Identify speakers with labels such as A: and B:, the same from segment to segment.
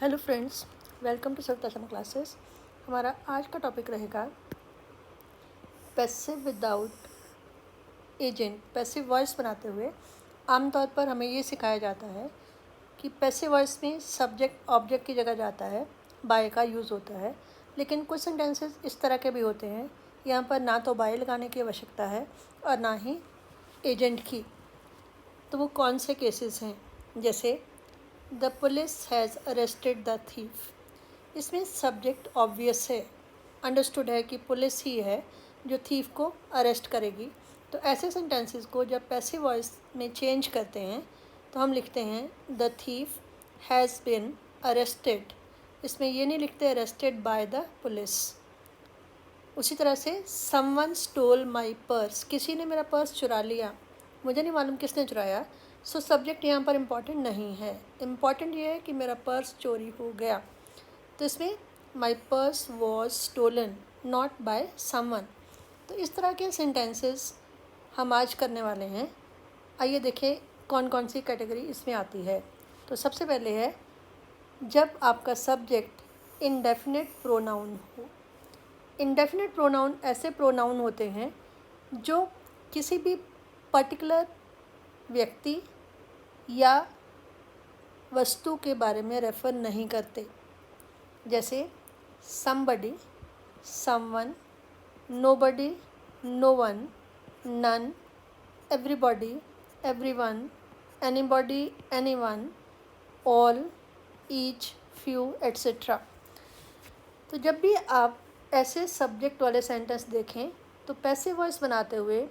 A: Hello friends, welcome to Savita Sharma classes. हमारा आज का टॉपिक रहेगा passive without agent. Passive voice बनाते हुए आमतौर पर हमें ये सिखाया जाता है कि पैसिव वॉइस में सब्जेक्ट ऑब्जेक्ट की जगह जाता है, बाय का यूज़ होता है। लेकिन कुछ सेंटेंसेस इस तरह के भी होते हैं यहाँ पर ना तो बाय लगाने की आवश्यकता है और ना ही एजेंट की। तो वो कौन से केसेस हैं? जैसे the police has arrested the thief. इसमें सब्जेक्ट ऑब्वियस है, अंडरस्टूड है कि पुलिस ही है जो थीफ को अरेस्ट करेगी। तो ऐसे सेंटेंसेस को जब पैसिव वॉइस में चेंज करते हैं तो हम लिखते हैं the thief has been arrested. इसमें ये नहीं लिखते अरेस्टेड बाय द पुलिस। उसी तरह से समवन स्टोल माई पर्स, किसी ने मेरा पर्स चुरा लिया, मुझे नहीं मालूम किसने चुराया। सो सब्जेक्ट यहाँ पर इम्पॉर्टेंट नहीं है, इम्पॉर्टेंट ये है कि मेरा पर्स चोरी हो गया। तो इसमें my purse was stolen not by someone. तो इस तरह के सेंटेंसेस हम आज करने वाले हैं। आइए देखें कौन कौन सी कैटेगरी इसमें आती है। तो सबसे पहले है जब आपका सब्जेक्ट इंडेफिनिट प्रोनाउन हो। इंडेफिनिट प्रोनाउन ऐसे प्रोनाउन होते हैं जो किसी भी पर्टिकुलर व्यक्ति या वस्तु के बारे में रेफ़र नहीं करते। जैसे somebody, someone, nobody, no one, none, everybody, everyone, anybody, anyone, all, each, few, etc. तो जब भी आप ऐसे सब्जेक्ट वाले सेंटेंस देखें तो पैसिव वॉइस बनाते हुए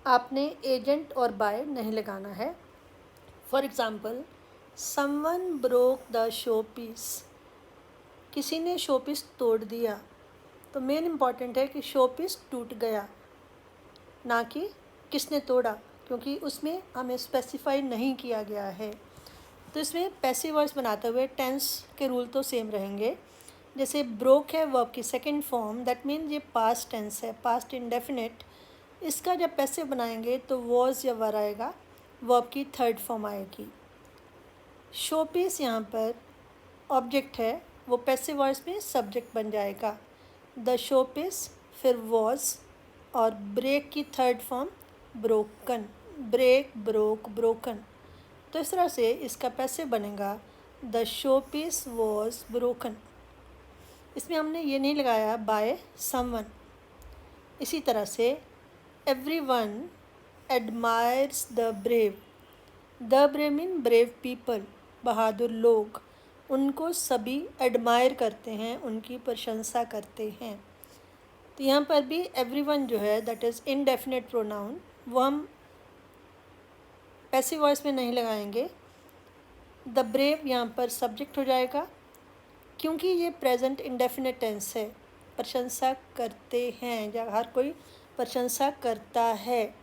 A: आपने एजेंट और बाय नहीं लगाना है। For example, someone broke the show piece, किसी ने शो पीस तोड़ दिया। तो मेन इम्पॉर्टेंट है कि शो पीस टूट गया, ना कि किसने तोड़ा, क्योंकि उसमें हमें स्पेसिफाई नहीं किया गया है। तो इसमें पैसिव वॉइस बनाते हुए टेंस के रूल तो सेम रहेंगे। जैसे ब्रोक है वर्ब की सेकंड फॉर्म, दैट मीन्स ये पास्ट टेंस है, पास्ट इंडेफिनिट। इसका जब पैसिव बनाएंगे तो वॉज या वर आएगा, वर्ब की थर्ड फॉर्म आएगी। शो पीस यहाँ पर ऑब्जेक्ट है, वो पैसिव वॉइस में सब्जेक्ट बन जाएगा। द शो पीस, फिर वॉज, और ब्रेक की third form broken, break, broke, broken. तो इस तरह से इसका पैसिव बनेगा the show piece was broken. इसमें हमने ये नहीं लगाया बाय समवन। इसी तरह से everyone admires the brave. The brave mean brave people, बहादुर लोग, उनको सभी एडमायर करते हैं, उनकी प्रशंसा करते हैं। तो यहाँ पर भी एवरीवन जो है दैट इज़ इनडेफिनिट प्रोनाउन, वो हम पैसिव वॉइस में नहीं लगाएंगे। द ब्रेव यहाँ पर सब्जेक्ट हो जाएगा, क्योंकि ये प्रेजेंट इंडेफिनिट टेंस है। प्रशंसा करते हैं या हर कोई प्रशंसा करता है,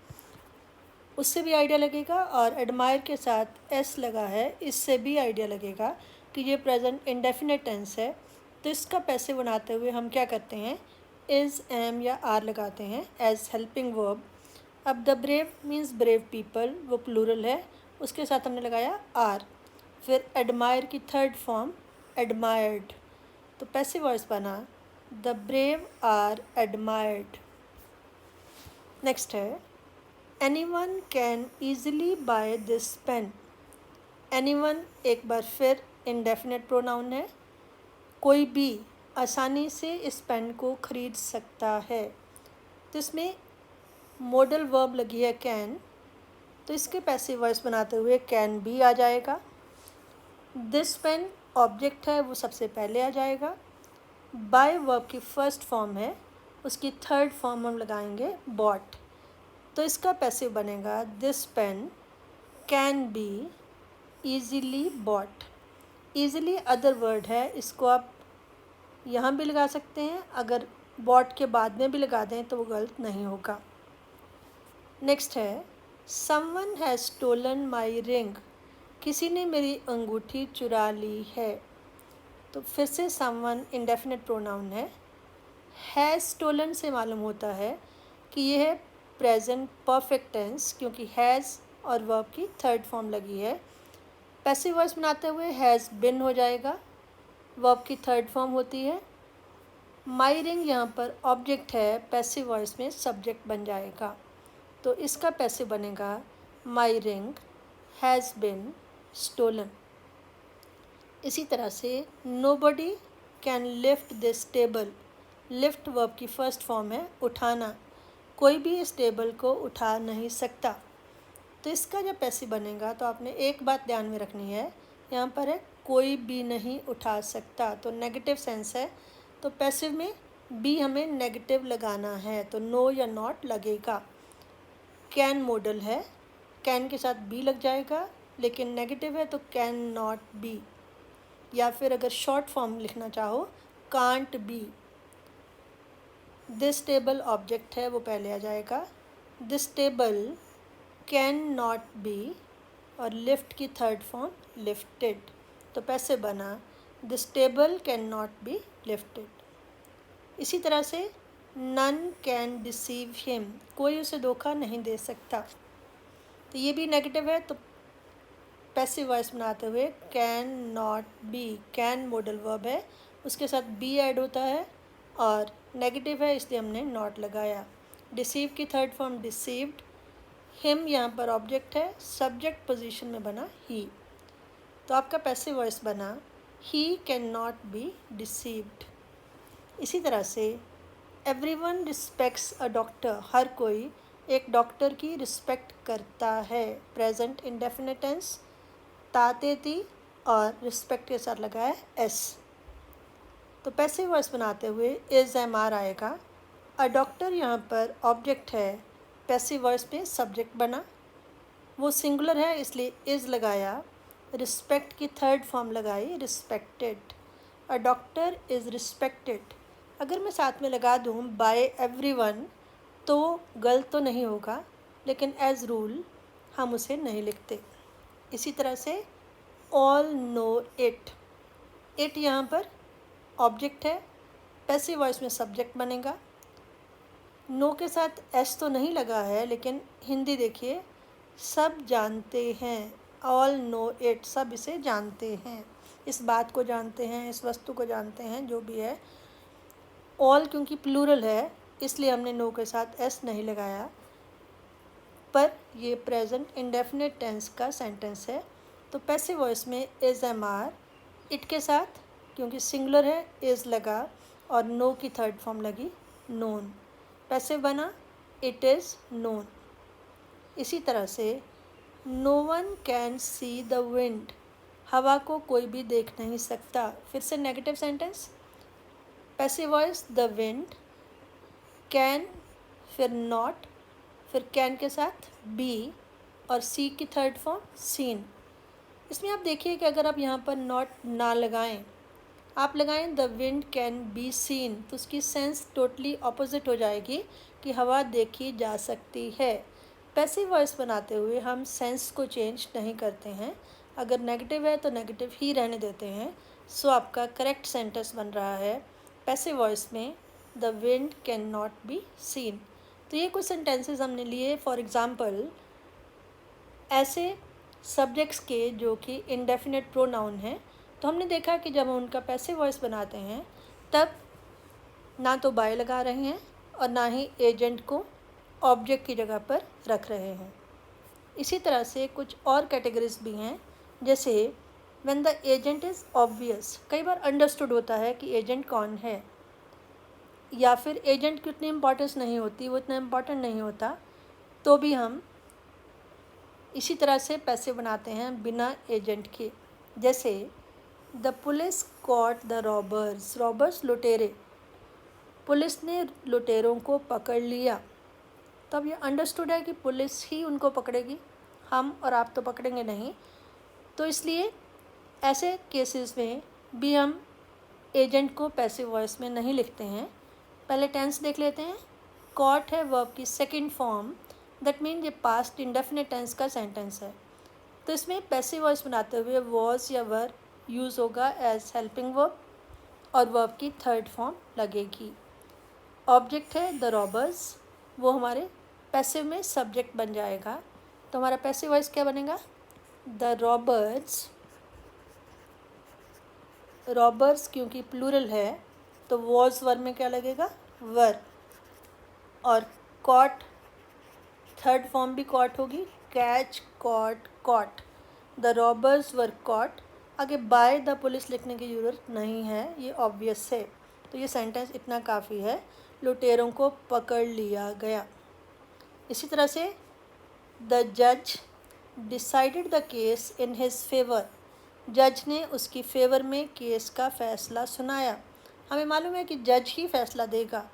A: उससे भी आइडिया लगेगा। और एडमायर के साथ एस लगा है, इससे भी आइडिया लगेगा कि ये प्रेजेंट इंडेफिनिट टेंस है। तो इसका पैसिव बनाते हुए हम क्या करते हैं, इज़, एम या आर लगाते हैं एज हेल्पिंग वर्ब। अब the brave means brave people, वो प्लूरल है, उसके साथ हमने लगाया आर। फिर एडमायर की थर्ड फॉर्म एडमायर्ड। तो पैसिव वॉइस बना the brave are admired. Next है anyone can easily buy this pen. Anyone एक बार फिर इंडेफिनिट प्रोनाउन है, कोई भी आसानी से इस पेन को खरीद सकता है। तो इसमें मॉडल वर्ब लगी है कैन, तो इसके पैसिव वॉइस बनाते हुए कैन भी आ जाएगा। दिस पेन ऑब्जेक्ट है, वो सबसे पहले आ जाएगा। बाय वर्ब की फर्स्ट फॉर्म है, उसकी थर्ड फॉर्म हम लगाएंगे बॉट। तो इसका पैसिव बनेगा this pen can be easily bought. Easily other word है, इसको आप यहाँ भी लगा सकते हैं, अगर बॉट के बाद में भी लगा दें तो वो गलत नहीं होगा। नेक्स्ट है someone has stolen my ring. किसी ने मेरी अंगूठी चुरा ली है। तो फिर से समवन इंडेफिनिट प्रोनाउन है। हैज़ स्टोलन से मालूम होता है कि यह है प्रेजेंट परफेक्ट टेंस, क्योंकि हैज़ और वर्ब की थर्ड फॉर्म लगी है। पैसिव वॉइस बनाते हुए हैज़ बिन हो जाएगा, वर्ब की थर्ड फॉर्म होती है। माई रिंग यहाँ पर ऑब्जेक्ट है, पैसिव वॉइस में सब्जेक्ट बन जाएगा, तो इसका पैसिव बनेगा माई रिंग हैज़ बिन स्टोलन। इसी तरह से nobody can lift this table, lift verb की फर्स्ट फॉर्म है उठाना, कोई भी इस टेबल को उठा नहीं सकता। तो इसका जब पैसिव बनेगा तो आपने एक बात ध्यान में रखनी है, यहाँ पर है कोई भी नहीं उठा सकता, तो नेगेटिव सेंस है, तो पैसिव में बी हमें नेगेटिव लगाना है, तो नो या नॉट लगेगा। कैन मॉडल है, कैन के साथ बी लग जाएगा, लेकिन नेगेटिव है तो कैन नॉट बी, या फिर अगर शॉर्ट फॉर्म लिखना चाहो can't be. This table object है, वो पहले आ जाएगा। This table can not be, और लिफ्ट की थर्ड फॉर्म लिफ्टेड, तो पैसे बना this table can not be lifted. इसी तरह से नन कैन डिसीव हिम, कोई उसे धोखा नहीं दे सकता, तो ये भी नेगेटिव है, तो पैसिव वॉइस बनाते हुए can not be, can modal verb है, उसके साथ बी ऐड होता है और नेगेटिव है इसलिए हमने नॉट लगाया। डिसीव की थर्ड फॉर्म डिसीव्ड, हिम यहाँ पर ऑब्जेक्ट है, सब्जेक्ट पोजीशन में बना ही, तो आपका पैसिव वॉइस बना he can not be deceived. इसी तरह से एवरीवन रिस्पेक्ट्स अ डॉक्टर, हर कोई एक डॉक्टर की रिस्पेक्ट करता है, प्रेजेंट इंडेफिनिट टेंस, ताते ती और रिस्पेक्ट के साथ लगा है एस, तो पैसिव वॉइस बनाते हुए इज एम आर आएगा। अ डॉक्टर यहाँ पर ऑब्जेक्ट है, पैसिव वॉइस में सब्जेक्ट बना, वो सिंगुलर है इसलिए इज लगाया, रिस्पेक्ट की थर्ड फॉर्म लगाई respected. A doctor is respected, अगर मैं साथ में लगा दूँ बाय एवरीवन तो गलत तो नहीं होगा, लेकिन एज रूल हम उसे नहीं लिखते। इसी तरह से ऑल नो इट, इट यहाँ पर ऑब्जेक्ट है, पैसिव वॉइस में सब्जेक्ट बनेगा। नो के साथ एस तो नहीं लगा है, लेकिन हिंदी देखिए, सब जानते हैं, ऑल नो इट, सब इसे जानते हैं, इस बात को जानते हैं, इस वस्तु को जानते हैं, जो भी है। ऑल क्योंकि प्लूरल है इसलिए हमने नो के साथ एस नहीं लगाया, पर ये प्रेजेंट इंडेफिनिट टेंस का सेंटेंस है, तो पैसिव वॉइस में इज एम आर, इट के साथ क्योंकि सिंगुलर है इज लगा और नो की थर्ड फॉर्म लगी नोन, पैसिव बना इट इज़ नोन। इसी तरह से no one can see the wind, हवा को कोई भी देख नहीं सकता, फिर से negative sentence, passive voice the wind, can, फिर नॉट, फिर कैन के साथ बी और सी की थर्ड फॉर्म सीन। इसमें आप देखिए कि अगर आप यहाँ पर नॉट ना लगाएं, आप लगाएं the wind can be seen, तो उसकी सेंस टोटली ऑपोजिट हो जाएगी कि हवा देखी जा सकती है। पैसिव वॉइस बनाते हुए हम सेंस को चेंज नहीं करते हैं, अगर नेगेटिव है तो नेगेटिव ही रहने देते हैं। सो आपका करेक्ट सेंटेंस बन रहा है पैसिव वॉइस में the wind can not be seen. तो ये कुछ सेंटेंसेस हमने लिए फॉर एग्ज़ाम्पल ऐसे सब्जेक्ट्स के जो कि इंडेफिनिट प्रोनाउन हैं, तो हमने देखा कि जब हम उनका पैसिव वॉइस बनाते हैं तब ना तो बाय लगा रहे हैं और ना ही एजेंट को ऑब्जेक्ट की जगह पर रख रहे हैं। इसी तरह से कुछ और कैटेगरीज भी हैं, जैसे when the agent is obvious, कई बार अंडरस्टूड होता है कि एजेंट कौन है, या फिर एजेंट की उतनी इम्पोर्टेंस नहीं होती, वो इतना इम्पोर्टेंट नहीं होता, तो भी हम इसी तरह से पैसे बनाते हैं बिना एजेंट के। जैसे the police caught the robbers, robbers लुटेरे, पुलिस ने लुटेरों को पकड़ लिया, तो अब ये अंडरस्टूड है कि पुलिस ही उनको पकड़ेगी, हम और आप तो पकड़ेंगे नहीं, तो इसलिए ऐसे केसेस में भी हम एजेंट को पैसिव वॉइस में नहीं लिखते हैं। पहले टेंस देख लेते हैं। कॉट है वर्ब की सेकंड फॉर्म, दैट मीन ये पास्ट इंडेफिनिट टेंस का सेंटेंस है, तो इसमें पैसिव वॉइस बनाते हुए वॉज या वर यूज़ होगा एज हेल्पिंग वर्ब और वर्ब की थर्ड फॉर्म लगेगी। ऑब्जेक्ट है द रॉबर्स, वो हमारे पैसिव में सब्जेक्ट बन जाएगा, तो हमारा पैसिव वॉइस क्या बनेगा, द रॉबर्स रॉबर्स क्योंकि प्लूरल है तो वॉज वर्ब में क्या लगेगा, वर। और कॉट थर्ड फॉर्म भी कॉट होगी, catch, caught, caught. The robbers were caught. आगे बाय द पुलिस लिखने की ज़रूरत नहीं है, ये ऑब्वियस है। तो ये सेंटेंस इतना काफ़ी है, लुटेरों को पकड़ लिया गया। इसी तरह से द जज decided the case in his favour. जज ने उसकी फेवर में केस का फ़ैसला सुनाया। हमें मालूम है कि जज ही फ़ैसला देगा,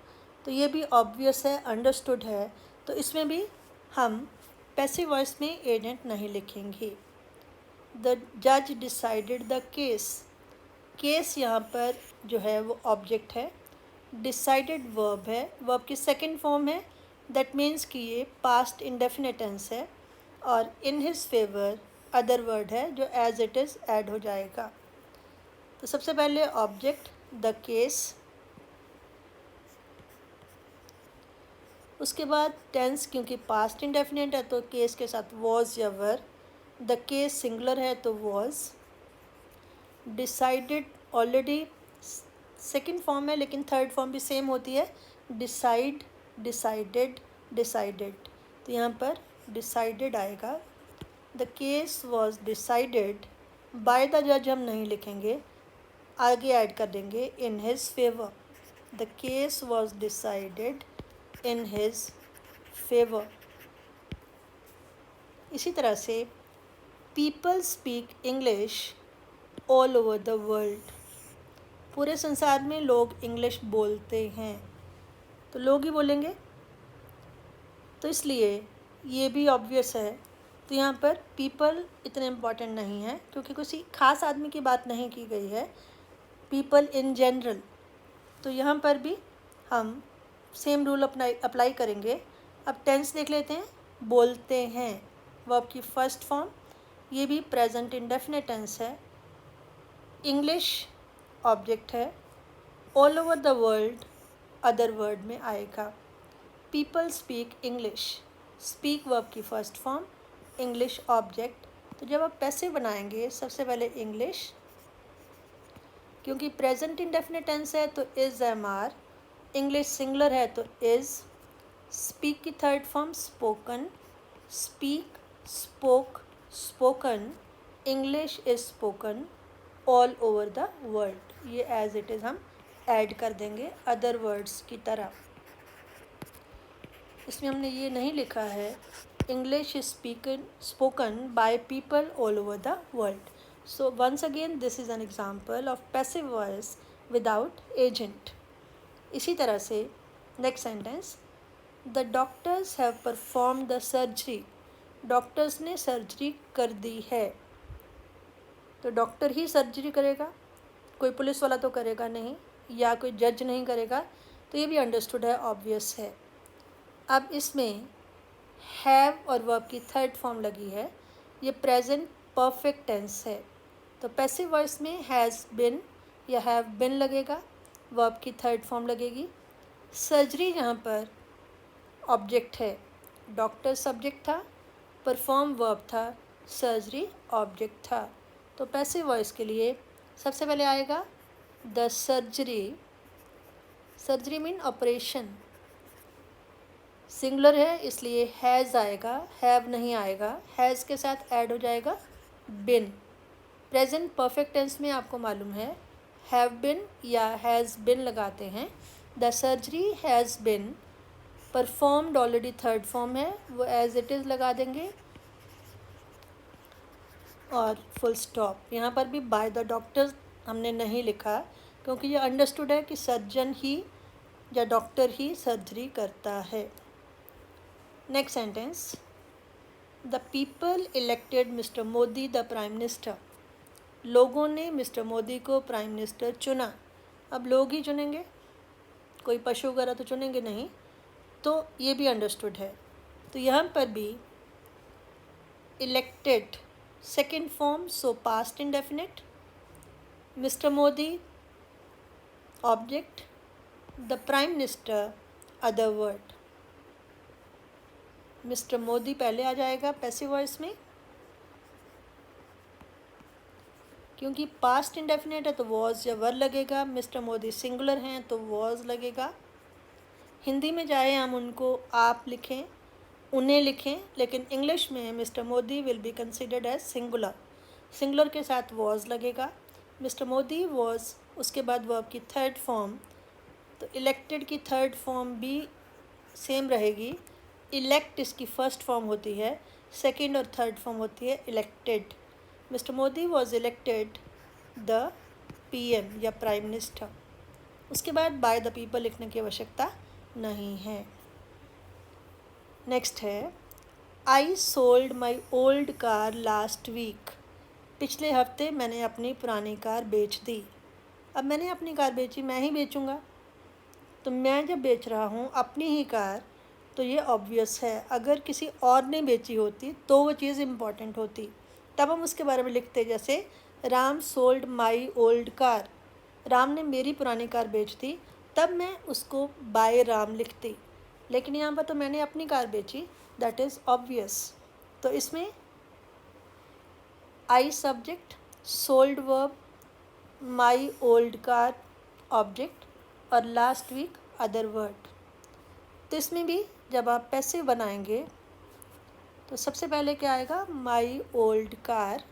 A: तो ये भी ऑब्वियस है, अंडरस्टूड है। तो इसमें भी हम पैसिव वॉइस में एजेंट नहीं लिखेंगे। द जज डिसाइडेड द केस। केस यहाँ पर जो है वो ऑब्जेक्ट है, डिसाइडेड वर्ब है, वर्ब की सेकंड फॉर्म है, दैट मीन्स कि ये पास्ट इंडेफिनिट टेंस है। और in his favour other word है जो एज इट इज़ ऐड हो जाएगा। तो सबसे पहले ऑब्जेक्ट द केस, उसके बाद टेंस क्योंकि पास्ट इंडेफिनिट है तो केस के साथ वॉज या वर। द केस सिंगुलर है तो was. Decided already second form है लेकिन थर्ड फॉर्म भी सेम होती है, डिसाइड, डिसाइडेड, डिसाइडेड। तो यहाँ पर डिसाइडेड आएगा। The case was decided by the जज हम नहीं लिखेंगे, आगे ऐड कर देंगे in his favour. The case was decided in his favour. इसी तरह से people speak English all over the world. पूरे संसार में लोग इंग्लिश बोलते हैं, तो लोग ही बोलेंगे, तो इसलिए ये भी ऑब्वियस है। तो यहाँ पर पीपल इतने इम्पॉर्टेंट नहीं है क्योंकि किसी खास आदमी की बात नहीं की गई है, पीपल इन जनरल। तो यहाँ पर भी हम सेम रूल अप्लाई करेंगे। अब टेंस देख लेते हैं, बोलते हैं वर्ब की फर्स्ट फॉर्म, ये भी प्रेजेंट इंडेफिनिट टेंस है। इंग्लिश ऑब्जेक्ट है, all over the world other word में आएगा। People speak English, speak verb की फर्स्ट फॉर्म, इंग्लिश ऑब्जेक्ट। तो जब आप पैसिव बनाएंगे सबसे पहले इंग्लिश, क्योंकि प्रेजेंट इंडेफिनिट टेंस है तो is am are, English singular है तो इज़। स्पीक की third form spoken, speak, spoke, spoken, English is spoken all over the world. ये एज इट इज़ हम ऐड कर देंगे अदर वर्ड्स की तरह। इसमें हमने ये नहीं लिखा है English is spoken by people all over the world. So once again this is an example of passive voice without agent. इसी तरह से next sentence, the doctors have perform the surgery. Doctors ने सर्जरी कर दी है, तो doctor ही surgery करेगा, कोई पुलिस वाला तो करेगा नहीं, या कोई जज नहीं करेगा। तो ये भी अंडरस्टूड है, ऑब्वियस है। अब इसमें हैव और वर्ब की थर्ड फॉर्म लगी है, ये प्रेजेंट परफेक्ट टेंस है। तो पैसिव वॉइस में हैज़ बिन या हैव बिन लगेगा, वर्ब की थर्ड फॉर्म लगेगी। सर्जरी यहाँ पर ऑब्जेक्ट है, डॉक्टर सब्जेक्ट था, परफॉर्म वर्ब था, सर्जरी ऑब्जेक्ट था। तो पैसिव वॉइस के लिए सबसे पहले आएगा the surgery. Surgery mean operation, singular है इसलिए हैज़ आएगा, हैव नहीं आएगा, हैज़ के साथ ऐड हो जाएगा बिन। प्रेजेंट परफेक्ट टेंस में आपको मालूम है हैव बिन या हैज़ बिन लगाते हैं। The surgery has been performed already third form है, वो एज इट इज़ लगा देंगे और फुल स्टॉप। यहाँ पर भी बाय द डॉक्टर हमने नहीं लिखा क्योंकि ये अंडरस्टूड है कि सर्जन ही या डॉक्टर ही सर्जरी करता है। Next sentence, the people elected mister Modi the prime minister. लोगों ने मिस्टर मोदी को प्राइम मिनिस्टर चुना। अब लोग ही चुनेंगे, कोई पशु वगैरह तो चुनेंगे नहीं, तो ये भी अंडरस्टूड है। तो यहाँ पर भी elected second form, so past indefinite, mister Modi object, the prime minister other word. Mister Modi पहले आ जाएगा पैसिव वॉइस में। क्योंकि पास्ट इंडेफिनेट है तो वॉज या वर लगेगा, मिस्टर मोदी सिंगुलर हैं तो वॉज लगेगा। हिंदी में चाहे हम उनको आप लिखें, उन्हें लिखें, लेकिन इंग्लिश में mister Modi will be considered as singular. Singular के साथ वॉज लगेगा। मिस्टर मोदी वॉज, उसके बाद वर्ब की थर्ड फॉर्म, तो इलेक्टेड की थर्ड फॉर्म भी सेम रहेगी। इलेक्ट इसकी फर्स्ट फॉर्म होती है, सेकंड और थर्ड फॉर्म होती है elected. Mister Modi was elected the PM या प्राइम मिनिस्टर। उसके बाद बाय द पीपल लिखने की आवश्यकता नहीं है। नेक्स्ट है I sold my old car last week. पिछले हफ्ते मैंने अपनी पुरानी कार बेच दी। अब मैंने अपनी कार बेची, मैं ही बेचूंगा, तो मैं जब बेच रहा हूँ अपनी ही कार, तो ये ऑब्वियस है। अगर किसी और ने बेची होती तो वो चीज़ इम्पॉर्टेंट होती, तब हम उसके बारे में लिखते। जैसे Ram sold my old car, Ram ने मेरी पुरानी कार बेच दी, तब मैं उसको बाय राम लिखती। लेकिन यहाँ पर तो मैंने अपनी कार बेची, दैट इज़ ऑब्वियस। तो इसमें I subject, sold verb, my old car object और लास्ट वीक अदर वर्ड। तो इसमें भी जब आप पैसिव बनाएंगे तो सबसे पहले क्या आएगा, माई ओल्ड कार।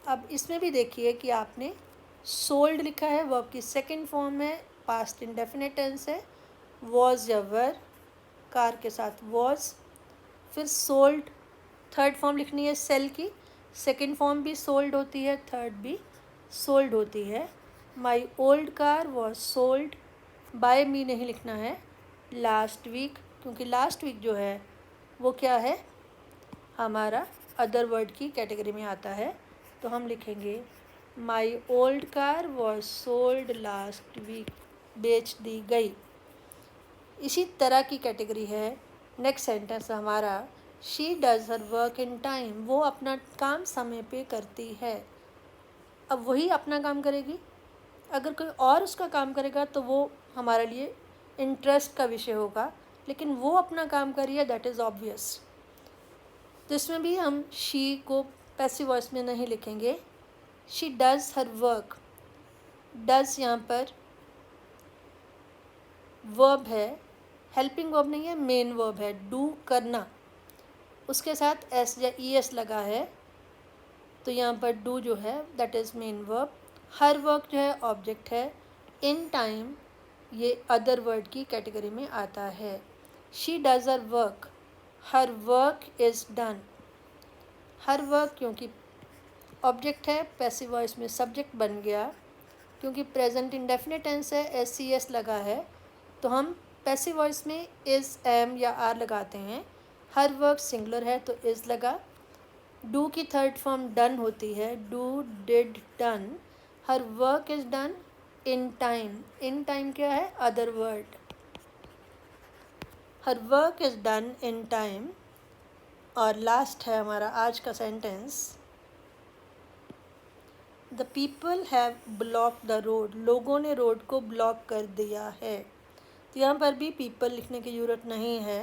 A: अब इसमें भी देखिए कि आपने सोल्ड लिखा है, वर्ब की सेकंड फॉर्म है, पास्ट इंडेफिनिट टेंस है, वॉज या वर, कार के साथ वॉज। फिर सोल्ड थर्ड फॉर्म लिखनी है सेल की, सेकंड फॉर्म भी सोल्ड होती है, थर्ड भी सोल्ड होती है। My old car was sold by me नहीं लिखना है लास्ट वीक, क्योंकि लास्ट वीक जो है वो क्या है, हमारा अदर वर्ड की कैटेगरी में आता है। तो हम लिखेंगे my old car was sold last week, बेच दी गई। इसी तरह की कैटेगरी है नेक्स्ट सेंटेंस हमारा, she does her work in time, वो अपना काम समय पे करती है। अब वही अपना काम करेगी, अगर कोई और उसका काम करेगा तो वो हमारे लिए इंटरेस्ट का विषय होगा, लेकिन वो अपना काम कर रही है, दैट इज़ ऑब्वियस। तो इसमें भी हम शी को पैसिव वॉइस में नहीं लिखेंगे। She does her work, does यहाँ पर वर्ब है, हेल्पिंग वर्ब नहीं है, मेन वर्ब है, डू करना, उसके साथ एस या ई एस लगा है, तो यहाँ पर डू जो है that is main verb. Her work जो है ऑब्जेक्ट है। इन टाइम ये अदर वर्ड की कैटेगरी में आता है। She does her work is done. Her work क्योंकि ऑब्जेक्ट है, पैसिव वॉइस में सब्जेक्ट बन गया। क्योंकि प्रेजेंट इंडेफिनिट टेंस है, एस सी एस लगा है, तो हम पैसिव वॉइस में इज़, एम या आर लगाते हैं। हर वर्क सिंगुलर है तो इज़ लगा। डू की थर्ड फॉर्म डन होती है, do, did, done. Her work is done in time, in time क्या है, other word. Her work is done in time. और लास्ट है हमारा आज का sentence, the people have block the road, लोगों ने रोड को ब्लॉक कर दिया है। तो यहाँ पर भी पीपल लिखने की ज़रूरत नहीं है।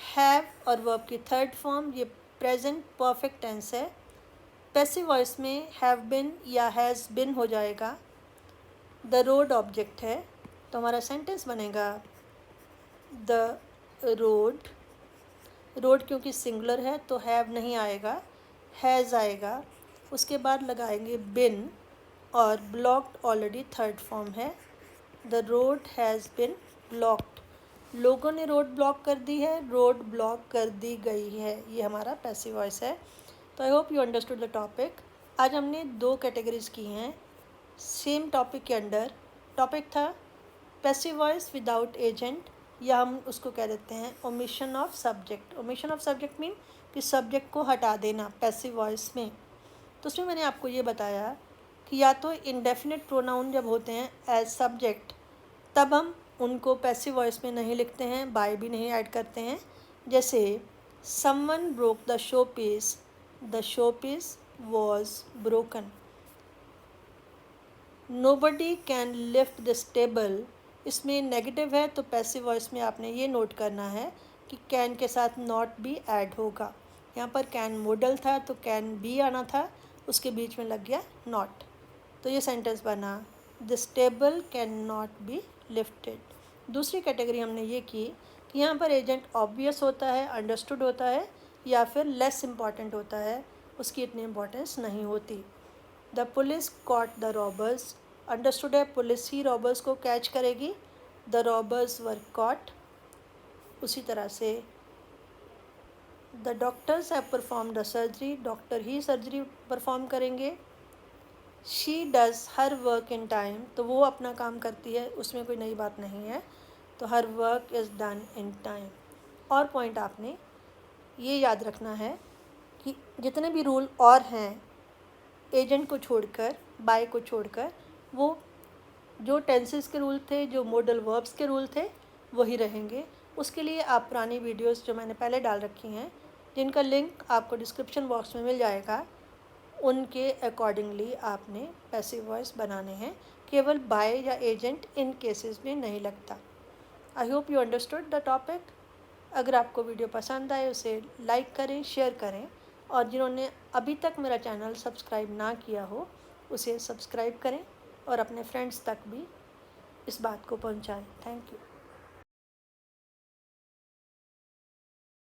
A: हैव और वर्ब की थर्ड फॉर्म, ये प्रेजेंट परफेक्ट टेंस है। पैसिव वॉइस में हैव बिन या हैज़ बिन हो जाएगा। द रोड ऑब्जेक्ट है, तो हमारा सेंटेंस बनेगा द रोड, रोड क्योंकि सिंगुलर है तो हैव नहीं आएगा, हैज़ आएगा। उसके बाद लगाएंगे बिन, और ब्लॉक्ड ऑलरेडी थर्ड फॉर्म है, the road has been blocked, लोगों ने रोड ब्लॉक कर दी है, रोड ब्लॉक कर दी गई है। ये हमारा पैसिव वॉइस है। तो I hope you understood the topic. आज हमने 2 कैटेगरीज की हैं सेम टॉपिक के अंडर। टॉपिक था पैसिव वॉइस विदाउट एजेंट, या हम उसको कह देते हैं omission of subject. Omission of subject mean कि सब्जेक्ट को हटा देना पैसिव वॉइस में। तो उसमें मैंने आपको ये बताया कि या तो इंडेफिनिट प्रोनाउन जब होते हैं एज सब्जेक्ट, तब हम उनको पैसिव वॉइस में नहीं लिखते हैं, बाय भी नहीं ऐड करते हैं। जैसे someone broke the show piece, the show piece was broken. Nobody can lift this table, इसमें नेगेटिव है तो पैसिव वॉइस में आपने ये नोट करना है कि कैन के साथ नॉट भी ऐड होगा। यहाँ पर कैन मॉडल था तो कैन बी आना था, उसके बीच में लग गया नॉट, तो ये सेंटेंस बना this table can not be lifted. दूसरी कैटेगरी हमने ये की कि यहाँ पर एजेंट ऑब्वियस होता है, अंडरस्टूड होता है, या फिर लेस इम्पॉर्टेंट होता है, उसकी इतनी इम्पोर्टेंस नहीं होती। The police caught the robbers, understood है पुलिस ही रॉबर्स को कैच करेगी, द रॉबर्स वर कॉट। उसी तरह से the doctors have perform the surgery, doctor ही सर्जरी परफॉर्म करेंगे। She does her work in time, तो वो अपना काम करती है, उसमें कोई नई बात नहीं है, तो her work is done in time. और पॉइंट आपने ये याद रखना है कि जितने भी रूल और हैं एजेंट को छोड़कर, बाय को छोड़कर, वो जो टेंसेस के रूल थे, जो मॉडल वर्ब्स के रूल थे, वही रहेंगे। उसके लिए आप पुरानी वीडियोस जो मैंने पहले डाल रखी हैं, जिनका लिंक आपको डिस्क्रिप्शन बॉक्स में मिल जाएगा, उनके अकॉर्डिंगली आपने पैसिव वॉइस बनाने हैं। केवल बाय या एजेंट इन केसेस में नहीं लगता। I hope you understood the topic. अगर आपको वीडियो पसंद आए उसे लाइक करें, शेयर करें, और जिन्होंने अभी तक मेरा चैनल सब्सक्राइब ना किया हो उसे सब्सक्राइब करें और अपने फ्रेंड्स तक भी इस बात को पहुंचाएं। Thank you.